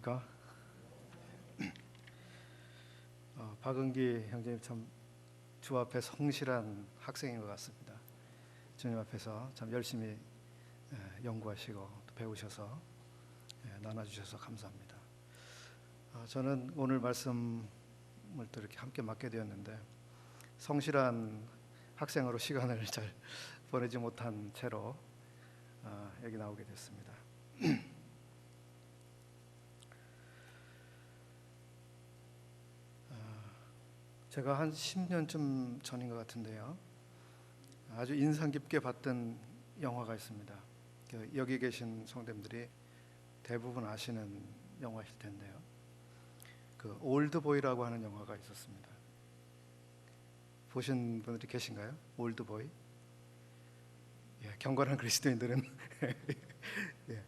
안녕하십니까? 박은기 형제님 참 주 앞에 성실한 학생인 것 같습니다. 주님 앞에서 참 열심히 연구하시고 또 배우셔서 나눠주셔서 감사합니다. 저는 오늘 말씀을 또 이렇게 함께 맡게 되었는데 성실한 학생으로 시간을 잘 보내지 못한 채로 여기 나오게 됐습니다. 제가 한 10년쯤 전인 것 같은데요, 아주 인상 깊게 봤던 영화가 있습니다. 여기 계신 성도님들이 대부분 아시는 영화일 텐데요, 그 올드보이라고 하는 영화가 있었습니다. 보신 분들이 계신가요? 올드보이? 경건한 그리스도인들은 예.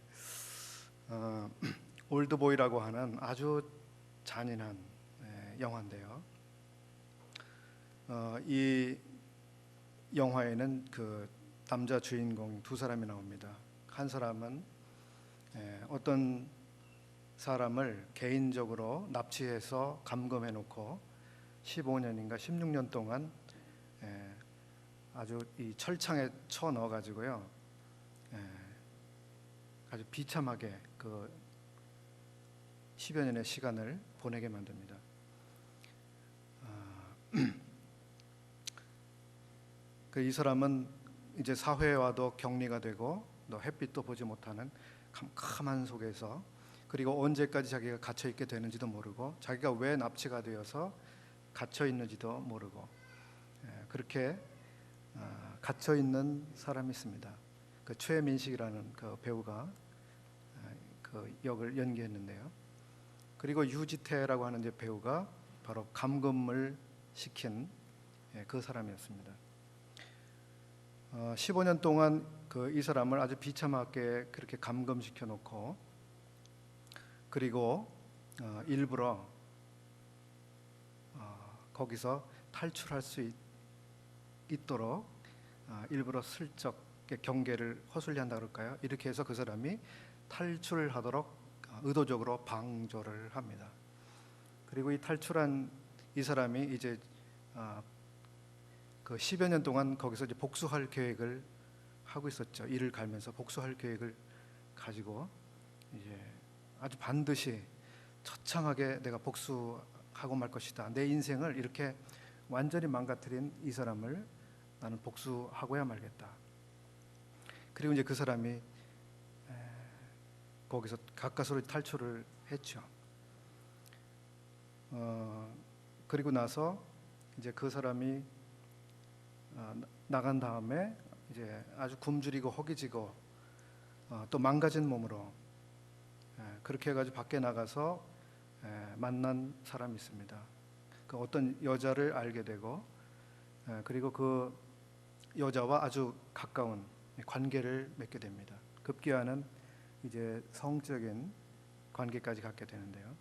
올드보이라고 하는 아주 잔인한 영화인데요, 이 영화에는 그 남자 주인공 두 사람이 나옵니다. 한 사람은 어떤 사람을 개인적으로 납치해서 감금해 놓고 15년인가 16년 동안 아주 이 철창에 쳐 넣어 가지고요, 아주 비참하게 그 10여 년의 시간을 보내게 만듭니다. 이 사람은 이제 사회와도 격리가 되고 또 햇빛도 보지 못하는 캄캄한 속에서, 그리고 언제까지 자기가 갇혀 있게 되는지도 모르고 자기가 왜 납치가 되어서 갇혀 있는지도 모르고 그렇게 갇혀 있는 사람이 있습니다. 그 최민식이라는 그 배우가 그 역을 연기했는데요. 그리고 유지태라고 하는 이제 배우가 바로 감금을 시킨 그 사람이었습니다. 15년 동안 이 사람을 아주 비참하게 그렇게 감금시켜 놓고, 그리고 일부러 거기서 탈출할 수 있도록 일부러 슬쩍 경계를 허술리 한다 그럴까요? 이렇게 해서 그 사람이 탈출을 하도록 의도적으로 방조를 합니다. 그리고 이 탈출한 이 사람이 이제 그 10여 년 동안 거기서 이제 복수할 계획을 하고 있었죠. 이를 갈면서 복수할 계획을 가지고 이제 아주 반드시 처참하게 내가 복수하고 말 것이다. 내 인생을 이렇게 완전히 망가뜨린 이 사람을 나는 복수하고야 말겠다. 그리고 이제 그 사람이 거기서 가까스로 탈출을 했죠. 그리고 나서 이제 그 사람이 나간 다음에 이제 아주 굶주리고 허기지고 또 망가진 몸으로 그렇게 해가지고 밖에 나가서 만난 사람이 있습니다. 그 어떤 여자를 알게 되고 그리고 그 여자와 아주 가까운 관계를 맺게 됩니다. 급기야는 이제 성적인 관계까지 갖게 되는데요.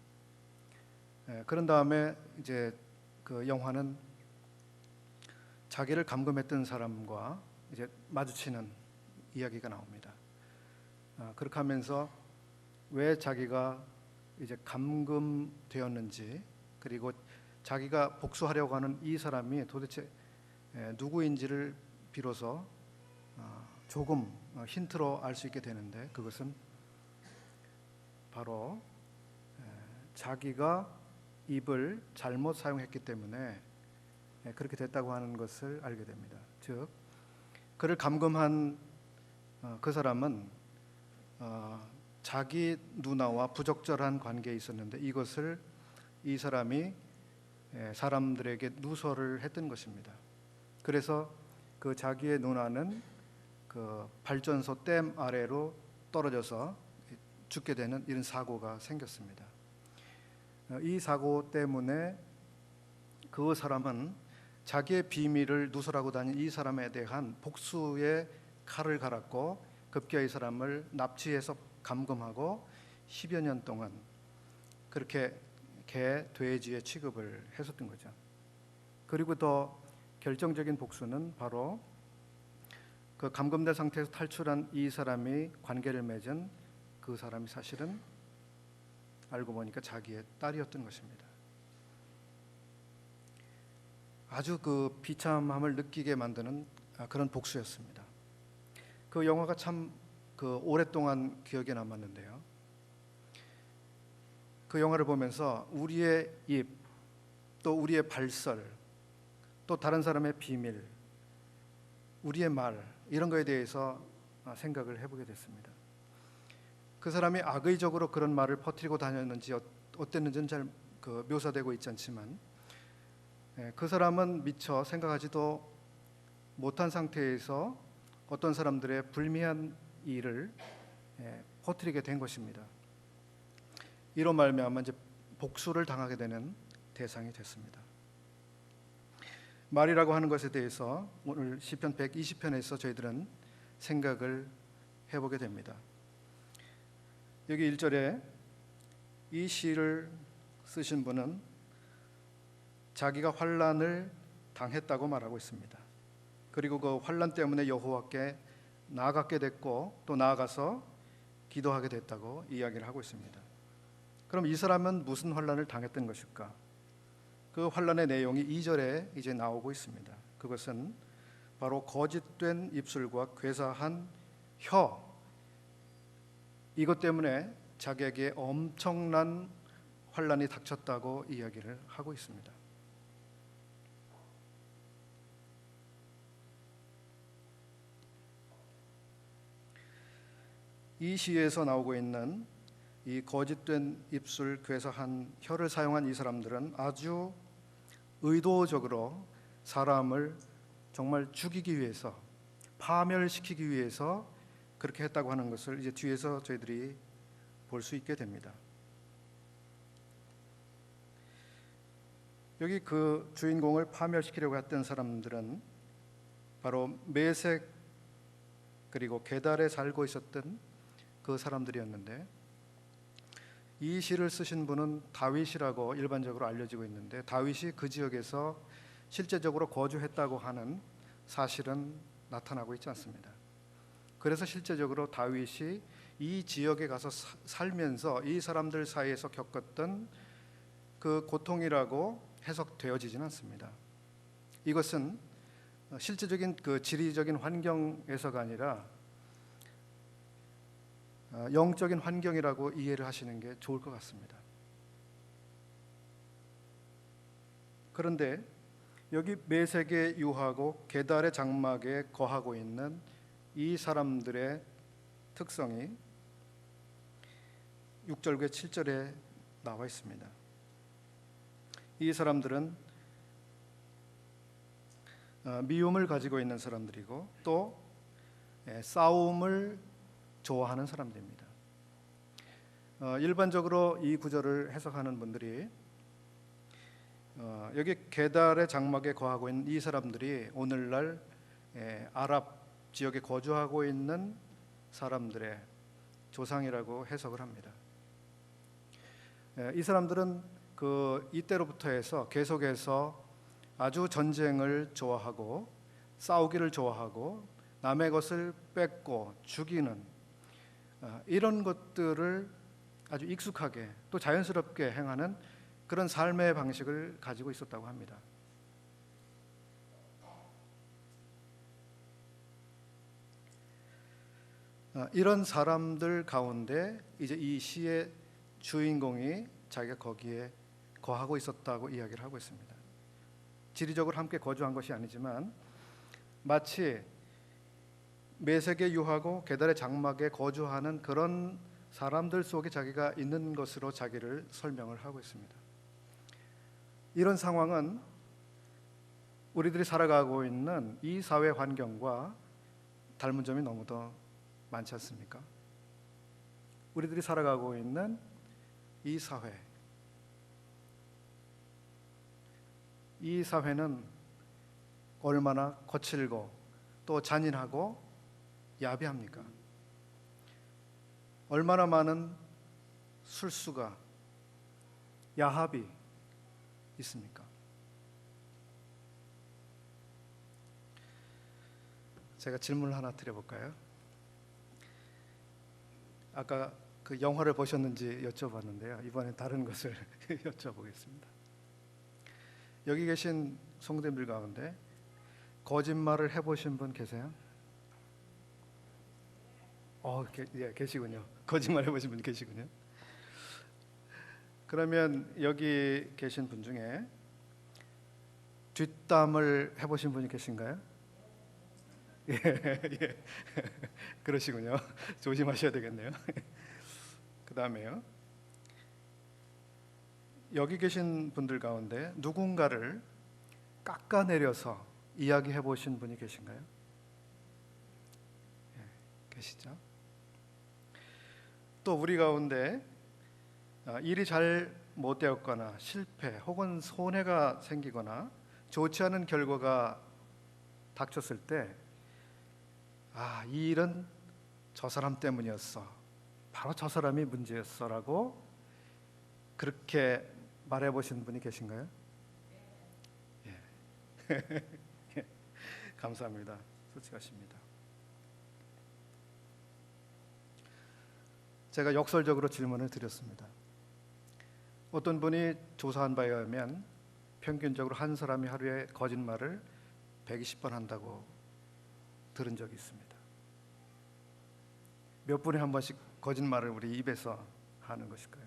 그런 다음에 이제 그 영화는 자기를 감금했던 사람과 이제 마주치는 이야기가 나옵니다. 그렇게 하면서 왜 자기가 이제 감금되었는지, 그리고 자기가 복수하려고 하는 이 사람이 도대체 누구인지를 비로소 조금 힌트로 알 수 있게 되는데, 그것은 바로 자기가 입을 잘못 사용했기 때문에 그렇게 됐다고 하는 것을 알게 됩니다. 즉, 그를 감금한 그 사람은 자기 누나와 부적절한 관계에 있었는데 이것을 이 사람이 사람들에게 누설을 했던 것입니다. 그래서 그 자기의 누나는 그 발전소 댐 아래로 떨어져서 죽게 되는 이런 사고가 생겼습니다. 이 사고 때문에 그 사람은 자기의 비밀을 누설하고 다닌 이 사람에 대한 복수의 칼을 갈았고, 급기야 이 사람을 납치해서 감금하고 10여 년 동안 그렇게 개, 돼지의 취급을 했었던 거죠. 그리고 더 결정적인 복수는 바로 그 감금된 상태에서 탈출한 이 사람이 관계를 맺은 그 사람이 사실은 알고 보니까 자기의 딸이었던 것입니다. 아주 그 비참함을 느끼게 만드는 그런 복수였습니다. 그 영화가 참 그 오랫동안 기억에 남았는데요. 그 영화를 보면서 우리의 입, 또 우리의 발설, 또 다른 사람의 비밀, 우리의 말, 이런 거에 대해서 생각을 해보게 됐습니다. 그 사람이 악의적으로 그런 말을 퍼뜨리고 다녔는지 어땠는지는 잘 묘사되고 있지 않지만, 그 사람은 미처 생각하지도 못한 상태에서 어떤 사람들의 불미한 일을 퍼뜨리게 된 것입니다. 이로 말미암아 이제 복수를 당하게 되는 대상이 됐습니다. 말이라고 하는 것에 대해서 오늘 시편 120편에서 저희들은 생각을 해보게 됩니다. 여기 1절에 이 시를 쓰신 분은 자기가 환난을 당했다고 말하고 있습니다. 그리고 그 환난 때문에 여호와께 나아갔게 됐고 또 나아가서 기도하게 됐다고 이야기를 하고 있습니다. 그럼 이 사람은 무슨 환난을 당했던 것일까? 그 환난의 내용이 2절에 이제 나오고 있습니다. 그것은 바로 거짓된 입술과 괴사한 혀, 이것 때문에 자기에게 엄청난 환난이 닥쳤다고 이야기를 하고 있습니다. 이 시에서 나오고 있는 이 거짓된 입술, 괴사한 혀를 사용한 이 사람들은 아주 의도적으로 사람을 정말 죽이기 위해서, 파멸시키기 위해서 그렇게 했다고 하는 것을 이제 뒤에서 저희들이 볼 수 있게 됩니다. 여기 그 주인공을 파멸시키려고 했던 사람들은 바로 메색 그리고 게달에 살고 있었던 그 사람들이었는데, 이 시를 쓰신 분은 다윗이라고 일반적으로 알려지고 있는데, 다윗이 그 지역에서 실제적으로 거주했다고 하는 사실은 나타나고 있지 않습니다. 그래서 실제적으로 다윗이 이 지역에 가서 살면서 이 사람들 사이에서 겪었던 그 고통이라고 해석되어지지는 않습니다. 이것은 실제적인 그 지리적인 환경에서가 아니라 영적인 환경이라고 이해를 하시는 게 좋을 것 같습니다. 그런데 여기 메색에 유하고 게달의 장막에 거하고 있는 이 사람들의 특성이 6절과 7절에 나와 있습니다. 이 사람들은 미움을 가지고 있는 사람들이고 또 싸움을 좋아하는 사람들입니다. 일반적으로 이 구절을 해석하는 분들이 여기 게달의 장막에 거하고 있는 이 사람들이 오늘날 아랍 지역에 거주하고 있는 사람들의 조상이라고 해석을 합니다. 이 사람들은 그 이때로부터 해서 계속해서 아주 전쟁을 좋아하고 싸우기를 좋아하고 남의 것을 뺏고 죽이는 이런 것들을 아주 익숙하게 또 자연스럽게 행하는 그런 삶의 방식을 가지고 있었다고 합니다. 이런 사람들 가운데 이제 이 시의 주인공이 자기가 거기에 거하고 있었다고 이야기를 하고 있습니다. 지리적으로 함께 거주한 것이 아니지만 마치 메색에 유하고 게달의 장막에 거주하는 그런 사람들 속에 자기가 있는 것으로 자기를 설명을 하고 있습니다. 이런 상황은 우리들이 살아가고 있는 이 사회 환경과 닮은 점이 너무도 많지 않습니까? 우리들이 살아가고 있는 이 사회, 이 사회는 얼마나 거칠고 또 잔인하고 야비합니까? 얼마나 많은 술수가, 야합이 있습니까? 제가 질문을 하나 드려볼까요? 아까 그 영화를 보셨는지 여쭤봤는데요. 이번엔 다른 것을 여쭤보겠습니다. 여기 계신 성도님들 가운데 거짓말을 해보신 분 계세요? 예, 계시군요. 거짓말 해보신 분 계시군요. 그러면 여기 계신 분 중에 뒷담을 해보신 분이 계신가요? 예, 예. 그러시군요. 조심하셔야 되겠네요. 그 다음에요. 여기 계신 분들 가운데 누군가를 깎아내려서 이야기해 보신 분이 계신가요? 예, 계시죠? 또 우리 가운데 일이 잘 못되었거나 실패 혹은 손해가 생기거나 좋지 않은 결과가 닥쳤을 때 이 일은 저 사람 때문이었어, 바로 저 사람이 문제였어라고 그렇게 말해보신 분이 계신가요? 예. 감사합니다. 솔직하십니다. 제가 역설적으로 질문을 드렸습니다. 어떤 분이 조사한 바에 의하면 평균적으로 한 사람이 하루에 거짓말을 120번 한다고 들은 적이 있습니다. 몇 분에 한 번씩 거짓말을 우리 입에서 하는 것일까요?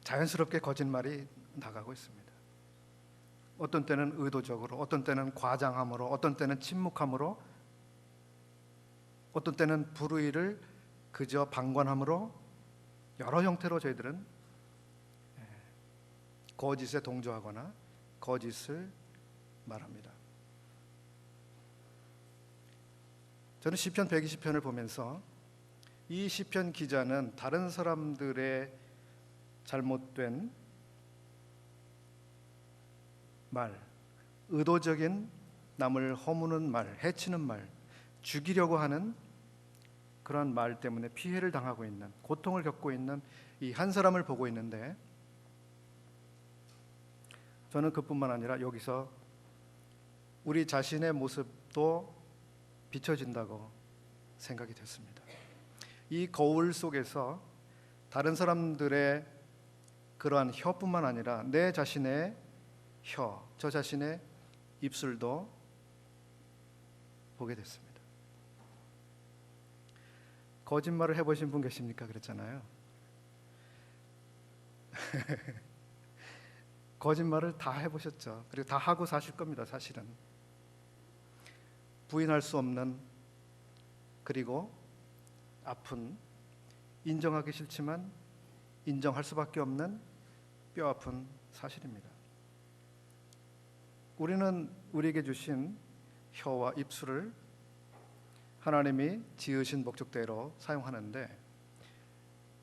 자연스럽게 거짓말이 나가고 있습니다. 어떤 때는 의도적으로, 어떤 때는 과장함으로, 어떤 때는 침묵함으로, 어떤 때는 불의를 그저 방관함으로, 여러 형태로 저희들은 거짓에 동조하거나 거짓을 말합니다. 저는 시편 120편을 보면서 이 시편 기자는 다른 사람들의 잘못된 말, 의도적인 남을 허무는 말, 해치는 말, 죽이려고 하는 그러한 말 때문에 피해를 당하고 있는, 고통을 겪고 있는 이 한 사람을 보고 있는데, 저는 그뿐만 아니라 여기서 우리 자신의 모습도 비춰진다고 생각이 됐습니다. 이 거울 속에서 다른 사람들의 그러한 혀뿐만 아니라 내 자신의 혀, 저 자신의 입술도 보게 됐습니다. 거짓말을 해보신 분 계십니까? 그랬잖아요. 거짓말을 다 해보셨죠. 그리고 다 하고 사실 겁니다. 사실은 부인할 수 없는, 그리고 아픈, 인정하기 싫지만 인정할 수밖에 없는 뼈아픈 사실입니다. 우리는 우리에게 주신 혀와 입술을 하나님이 지으신 목적대로 사용하는데,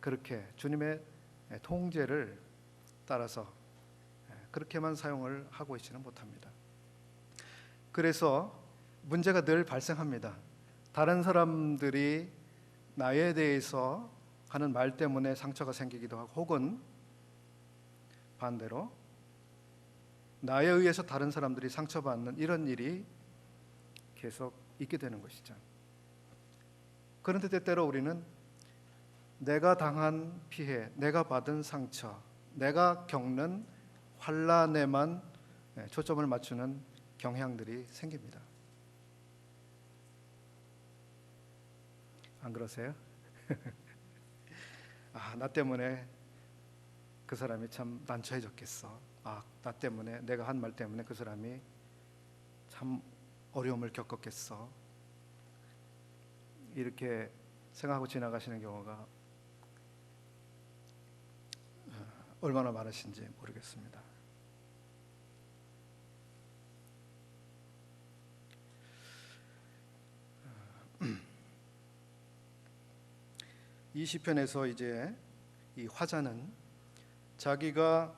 그렇게 주님의 통제를 따라서 그렇게만 사용을 하고 있지는 못합니다. 그래서 문제가 늘 발생합니다. 다른 사람들이 나에 대해서 하는 말 때문에 상처가 생기기도 하고, 혹은 반대로 나에 의해서 다른 사람들이 상처받는 이런 일이 계속 있게 되는 것이죠. 그런데 때때로 우리는 내가 당한 피해, 내가 받은 상처, 내가 겪는 환난에만 초점을 맞추는 경향들이 생깁니다. 안 그러세요? 나 때문에 그 사람이 참 난처해졌겠어. 나 때문에, 내가 한 말 때문에 그 사람이 참 어려움을 겪었겠어. 이렇게 생각하고 지나가시는 경우가 얼마나 많으신지 모르겠습니다. 이 시편에서 이제 이 화자는 자기가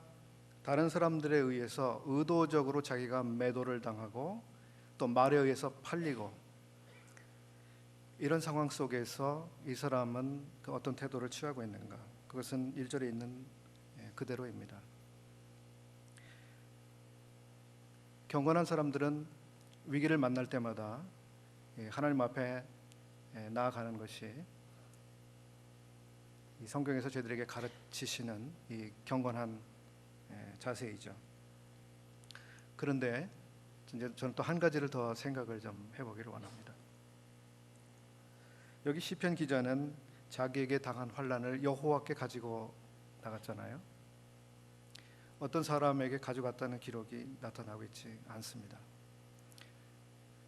다른 사람들에 의해서 의도적으로 자기가 매도를 당하고 또 말에 의해서 팔리고, 이런 상황 속에서 이 사람은 그 어떤 태도를 취하고 있는가, 그것은 1절에 있는 그대로입니다. 경건한 사람들은 위기를 만날 때마다 하나님 앞에 나아가는 것이 이 성경에서 저희들에게 가르치시는 이 경건한 자세이죠. 그런데 이제 저는 또 한 가지를 더 생각을 좀 해보기를 원합니다. 여기 시편 기자는 자기에게 당한 환난을 여호와께 가지고 나갔잖아요. 어떤 사람에게 가져갔다는 기록이 나타나고 있지 않습니다.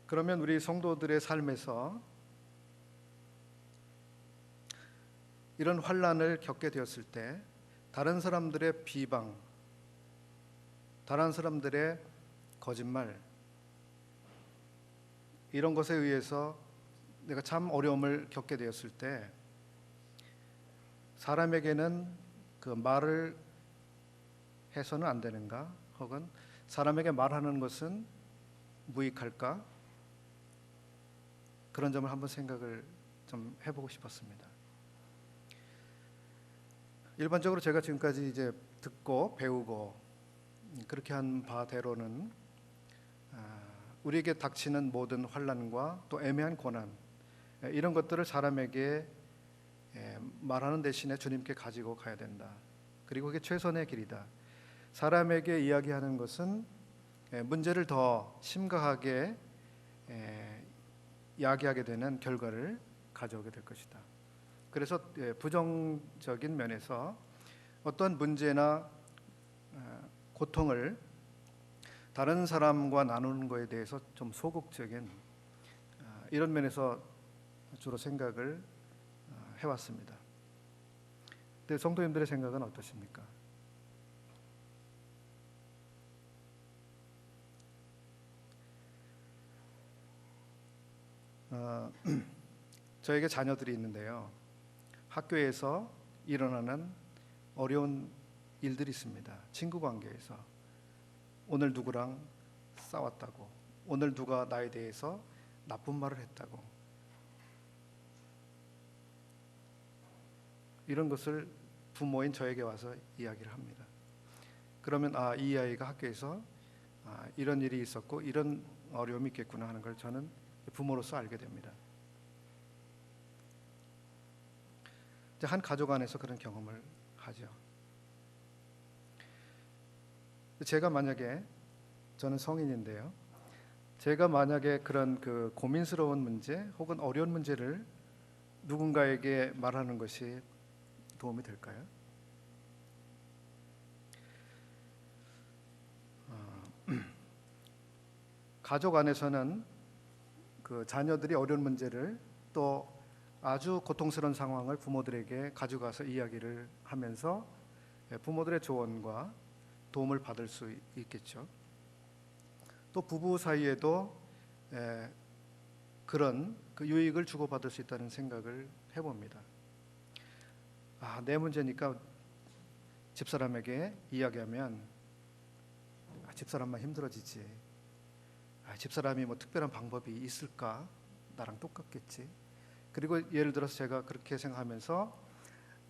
그러면 우리 성도들의 삶에서 이런 환난을 겪게 되었을 때 다른 사람들의 비방, 다른 사람들의 거짓말, 이런 것에 의해서 내가 참 어려움을 겪게 되었을 때 사람에게는 그 말을 해서는 안 되는가? 혹은 사람에게 말하는 것은 무익할까? 그런 점을 한번 생각을 좀 해보고 싶었습니다. 일반적으로 제가 지금까지 이제 듣고 배우고 그렇게 한 바대로는 우리에게 닥치는 모든 환난과 또 애매한 고난, 이런 것들을 사람에게 말하는 대신에 주님께 가지고 가야 된다. 그리고 그게 최선의 길이다. 사람에게 이야기하는 것은 문제를 더 심각하게 야기하게 되는 결과를 가져오게 될 것이다. 그래서 부정적인 면에서 어떤 문제나 고통을 다른 사람과 나누는 것에 대해서 좀 소극적인 이런 면에서 주로 생각을 해왔습니다. 근데 성도님들의 생각은 어떠십니까? 저에게 자녀들이 있는데요. 학교에서 일어나는 어려운 일들이 있습니다. 친구 관계에서 오늘 누구랑 싸웠다고, 오늘 누가 나에 대해서 나쁜 말을 했다고, 이런 것을 부모인 저에게 와서 이야기를 합니다. 그러면 이 아이가 학교에서 이런 일이 있었고 이런 어려움이 있겠구나 하는 걸 저는 부모로서 알게 됩니다. 한 가족 안에서 그런 경험을 하죠. 제가 만약에, 저는 성인인데요, 제가 만약에 그런 그 고민스러운 문제 혹은 어려운 문제를 누군가에게 말하는 것이 도움이 될까요? 가족 안에서는 그 자녀들이 어려운 문제를 또 아주 고통스러운 상황을 부모들에게 가져가서 이야기를 하면서 부모들의 조언과 도움을 받을 수 있겠죠. 또 부부 사이에도 그런 그 유익을 주고받을 수 있다는 생각을 해봅니다. 내 문제니까 집사람에게 이야기하면 집사람만 힘들어지지. 집사람이 뭐 특별한 방법이 있을까? 나랑 똑같겠지. 그리고 예를 들어서 제가 그렇게 생각하면서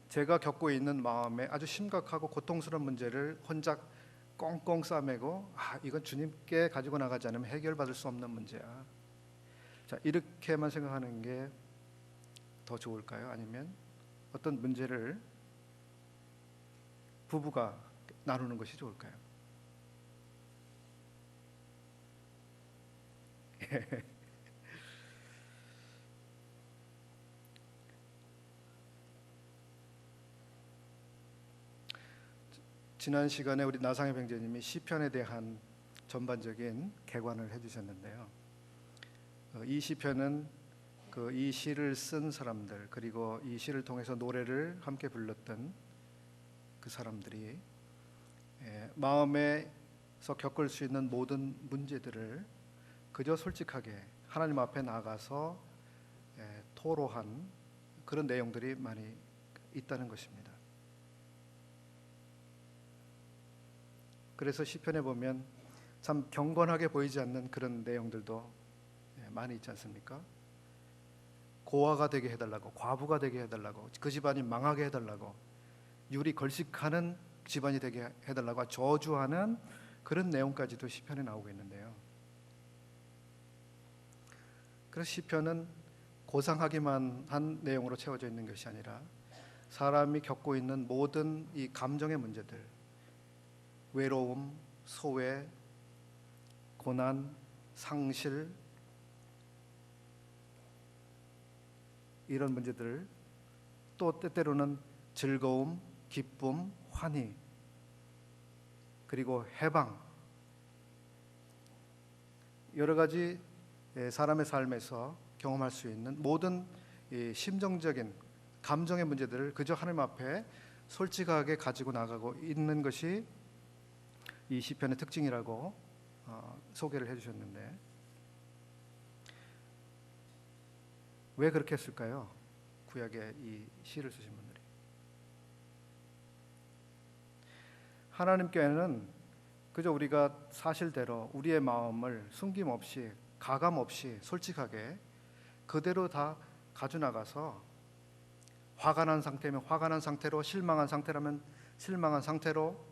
제가 겪고 있는 마음에 아주 심각하고 고통스러운 문제를 혼자 꽁꽁 싸매고 이건 주님께 가지고 나가지 않으면 해결받을 수 없는 문제야. 자, 이렇게만 생각하는 게 더 좋을까요? 아니면 어떤 문제를 부부가 나누는 것이 좋을까요? 지난 시간에 우리 나상엽 형제님이 시편에 대한 전반적인 개관을 해주셨는데요. 이 시편은 이 시를 쓴 사람들, 그리고 이 시를 통해서 노래를 함께 불렀던 그 사람들이 마음에서 겪을 수 있는 모든 문제들을 그저 솔직하게 하나님 앞에 나가서 토로한 그런 내용들이 많이 있다는 것입니다. 그래서 시편에 보면 참 경건하게 보이지 않는 그런 내용들도 많이 있지 않습니까? 고아가 되게 해달라고, 과부가 되게 해달라고, 그 집안이 망하게 해달라고, 유리 걸식하는 집안이 되게 해달라고 저주하는 그런 내용까지도 시편에 나오고 있는데요. 그래서 시편은 고상하기만 한 내용으로 채워져 있는 것이 아니라 사람이 겪고 있는 모든 이 감정의 문제들, 외로움, 소외, 고난, 상실, 이런 문제들을, 또 때때로는 즐거움, 기쁨, 환희, 그리고 해방, 여러 가지 사람의 삶에서 경험할 수 있는 모든 심정적인 감정의 문제들을 그저 하나님 앞에 솔직하게 가지고 나가고 있는 것이 이 시편의 특징이라고 소개를 해주셨는데, 왜 그렇게 했을까요? 구약에 이 시를 쓰신 분들이. 하나님께는 그저 우리가 사실대로 우리의 마음을 숨김없이, 가감없이 솔직하게 그대로 다 가져나가서, 화가 난 상태면 화가 난 상태로, 실망한 상태라면 실망한 상태로,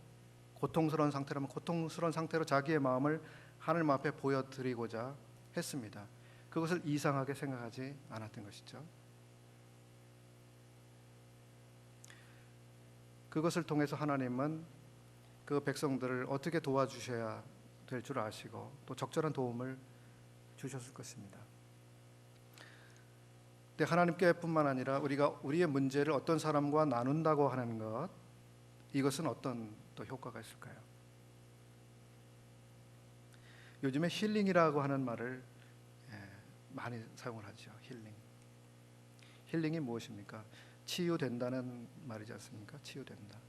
고통스러운 상태라면 고통스러운 상태로 자기의 마음을 하나님 앞에 보여드리고자 했습니다. 그것을 이상하게 생각하지 않았던 것이죠. 그것을 통해서 하나님은 그 백성들을 어떻게 도와주셔야 될 줄 아시고 또 적절한 도움을 주셨을 것입니다. 근데 하나님께뿐만 아니라 우리가 우리의 문제를 어떤 사람과 나눈다고 하는 것, 이것은 어떤 또 효과가 있을까요? 요즘에 힐링이라고 하는 말을 많이 사용을 하죠. 힐링이 무엇입니까? 치유된다는 말이지 않습니까? 치유된다.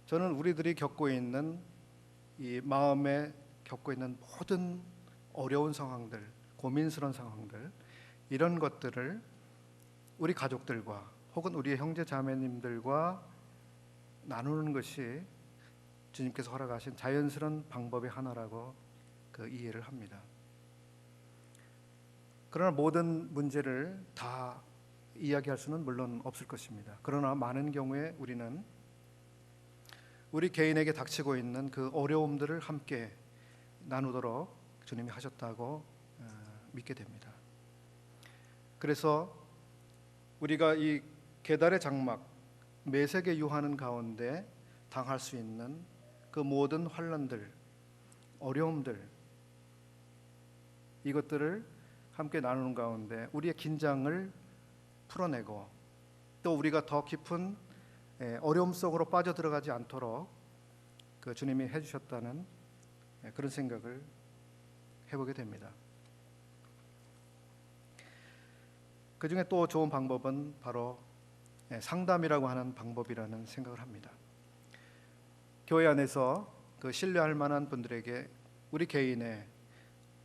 저는 우리들이 겪고 있는 이 마음에 겪고 있는 모든 어려운 상황들, 고민스러운 상황들, 이런 것들을 우리 가족들과 혹은 우리의 형제 자매님들과 나누는 것이 주님께서 허락하신 자연스러운 방법의 하나라고 이해를 합니다. 그러나 모든 문제를 다 이야기할 수는 물론 없을 것입니다. 그러나 많은 경우에 우리는 우리 개인에게 닥치고 있는 그 어려움들을 함께 나누도록 주님이 하셨다고 믿게 됩니다. 그래서 우리가 이 계달의 장막, 매색에 유하는 가운데 당할 수 있는 그 모든 환난들, 어려움들, 이것들을 함께 나누는 가운데 우리의 긴장을 풀어내고, 또 우리가 더 깊은 어려움 속으로 빠져들어가지 않도록 그 주님이 해주셨다는 그런 생각을 해보게 됩니다. 그 중에 또 좋은 방법은 바로 상담이라고 하는 방법이라는 생각을 합니다. 교회 안에서 그 신뢰할 만한 분들에게 우리 개인의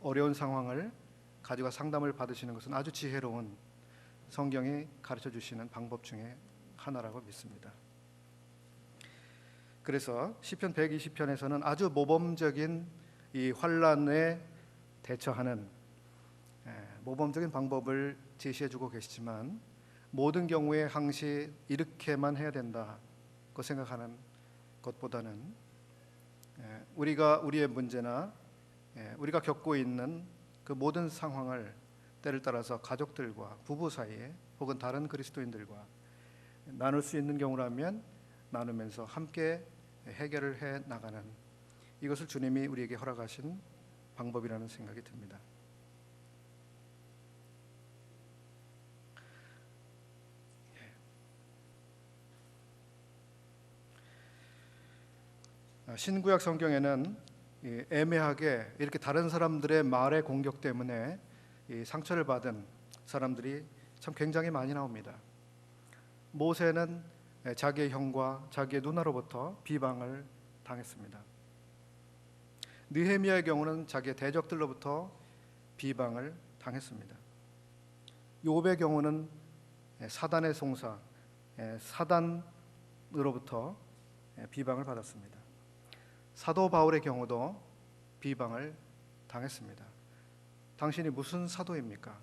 어려운 상황을 가지고 상담을 받으시는 것은 아주 지혜로운 성경이 가르쳐 주시는 방법 중에 하나라고 믿습니다. 그래서 시편 120편에서는 아주 모범적인 이 환난에 대처하는 모범적인 방법을 제시해 주고 계시지만, 모든 경우에 항시 이렇게만 해야 된다고 생각하는 것보다는 우리가 우리의 문제나 우리가 겪고 있는 그 모든 상황을 때를 따라서 가족들과 부부 사이에 혹은 다른 그리스도인들과 나눌 수 있는 경우라면 나누면서 함께 해결을 해 나가는, 이것을 주님이 우리에게 허락하신 방법이라는 생각이 듭니다. 신구약 성경에는 애매하게 이렇게 다른 사람들의 말의 공격 때문에 상처를 받은 사람들이 참 굉장히 많이 나옵니다. 모세는 자기의 형과 자기의 누나로부터 비방을 당했습니다. 느헤미야의 경우는 자기의 대적들로부터 비방을 당했습니다. 욥의 경우는 사단의 송사, 사단으로부터 비방을 받았습니다. 사도 바울의 경우도 비방을 당했습니다. 당신이 무슨 사도입니까?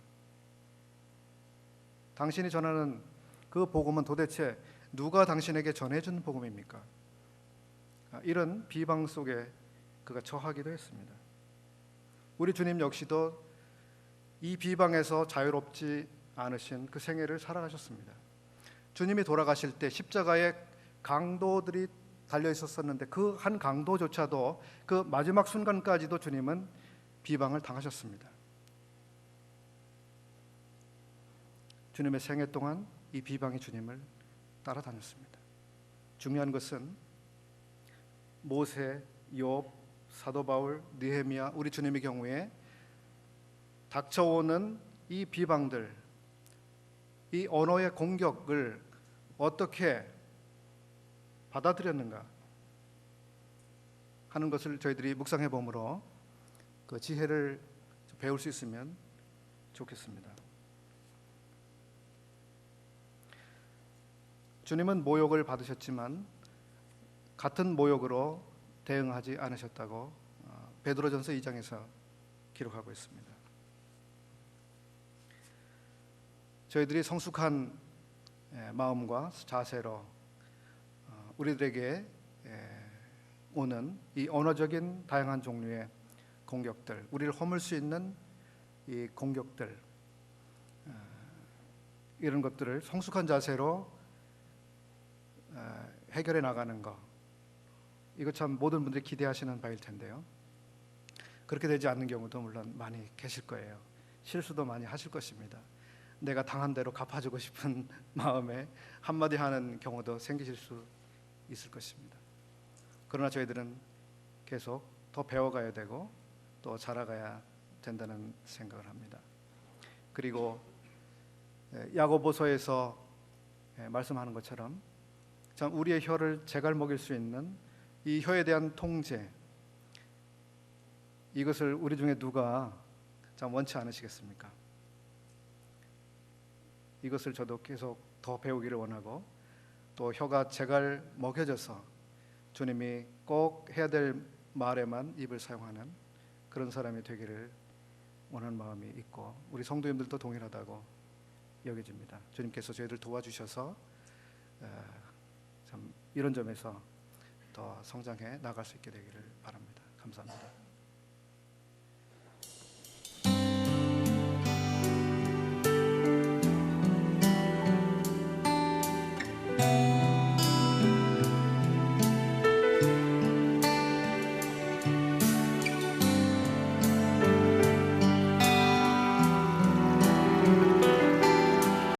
당신이 전하는 그 복음은 도대체 누가 당신에게 전해준 복음입니까? 이런 비방 속에 그가 처하기도 했습니다. 우리 주님 역시도 이 비방에서 자유롭지 않으신 그 생애를 살아가셨습니다. 주님이 돌아가실 때 십자가에 강도들이 달려 있었었는데 그 한 강도조차도 그 마지막 순간까지도 주님은 비방을 당하셨습니다. 주님의 생애 동안 이 비방이 주님을 따라다녔습니다. 중요한 것은 모세, 욥, 사도 바울, 느헤미야, 우리 주님의 경우에 닥쳐오는 이 비방들, 이 언어의 공격을 어떻게 받아들였는가 하는 것을 저희들이 묵상해 보므로 그 지혜를 배울 수 있으면 좋겠습니다. 주님은 모욕을 받으셨지만 같은 모욕으로 대응하지 않으셨다고 베드로전서 2장에서 기록하고 있습니다. 저희들이 성숙한 마음과 자세로 우리들에게 오는 이 언어적인 다양한 종류의 공격들, 우리를 허물 수 있는 이 공격들, 이런 것들을 성숙한 자세로 해결해 나가는 것, 이거 참 모든 분들이 기대하시는 바일 텐데요. 그렇게 되지 않는 경우도 물론 많이 계실 거예요. 실수도 많이 하실 것입니다. 내가 당한 대로 갚아주고 싶은 마음에 한마디 하는 경우도 생기실 수 있을 것입니다. 그러나 저희들은 계속 더 배워가야 되고 또 자라가야 된다는 생각을 합니다. 그리고 야고보서에서 말씀하는 것처럼 참 우리의 혀를 제갈 먹일 수 있는 이 혀에 대한 통제, 이것을 우리 중에 누가 참 원치 않으시겠습니까? 이것을 저도 계속 더 배우기를 원하고 또 혀가 제갈 먹여져서 주님이 꼭 해야 될 말에만 입을 사용하는 그런 사람이 되기를 원하는 마음이 있고 우리 성도님들도 동일하다고 여겨집니다. 주님께서 저희들 도와주셔서 참 이런 점에서 더 성장해 나갈 수 있게 되기를 바랍니다.